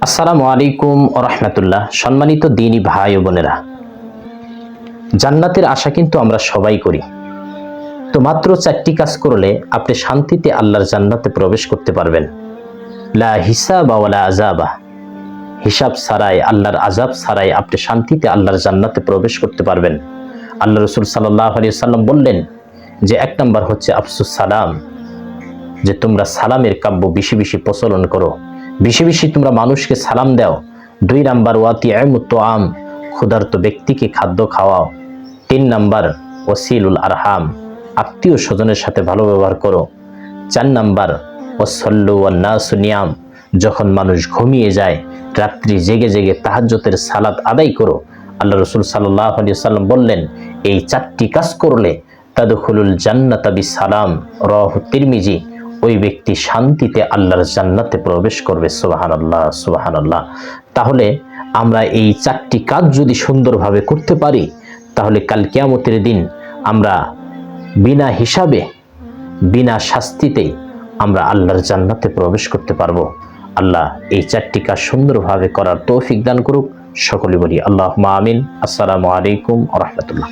আসসালামু আলাইকুম ওয়া রাহমাতুল্লাহ। সম্মানিত দ্বীনী ভাই ও বোনেরা, জান্নাতের আশা কিন্তু আমরা সবাই করি। তো মাত্র 4টি কাজ করলে আপনি শান্তিতে আল্লাহর জান্নাতে প্রবেশ করতে পারবেন। লা হিসাবা ওয়ালা আযাবা, হিসাব ছাড়াই, আল্লাহর আযাব ছাড়াই আপনি শান্তিতে আল্লাহর জান্নাতে প্রবেশ করতে পারবেন। আল্লাহ রাসূল সাল্লাল্লাহু আলাইহি ওয়াসাল্লাম বললেন যে 1 নাম্বার হচ্ছে আফসুস সালাম, যে তোমরা সালামের কাব্য বেশি বেশি প্রচলন করো, বেশি বেশি তোমরা মানুষকে সালাম দাও। 2 নাম্বার ওয়াতিআমুত তুআম, ক্ষুধার্ত ব্যক্তিকে খাদ্য খাওয়াও। 3 নাম্বার ওয়াসিলুল আরহাম, আত্মীয় স্বজনের সাথে ভালো ব্যবহার করো। 4 নাম্বার ওয়াসাল্লু ওয়ান নাসু নিয়াম, যখন মানুষ ঘুমিয়ে যায় রাত্রি জেগে জেগে তাহাজ্জুদের সালাত আদায় করো। আল্লাহ রাসূল সাল্লাল্লাহু আলাইহি ওয়াসাল্লাম বললেন এই 4টি কাজ করলে তাদখুলুল জান্নাতা বিসালাম, রাওয়াহু তিরমিজি, ওই ব্যক্তি শান্তিতে আল্লাহর জান্নাতে প্রবেশ করবে। সুবহানাল্লাহ, সুবহানাল্লাহ। তাহলে আমরা এই 4টি কাজ যদি সুন্দরভাবে করতে পারি, তাহলে কাল কিয়ামতের দিন আমরা বিনা হিসাবে, বিনা শাস্তিতে আমরা আল্লাহর জান্নাতে প্রবেশ করতে পারবো। আল্লাহ এই 4টি কাজ সুন্দরভাবে করার তৌফিক দান করুক। সকলে বলি আল্লাহুম্মা আমিন। আসসালামু আলাইকুম ওয়া রাহমাতুল্লাহ।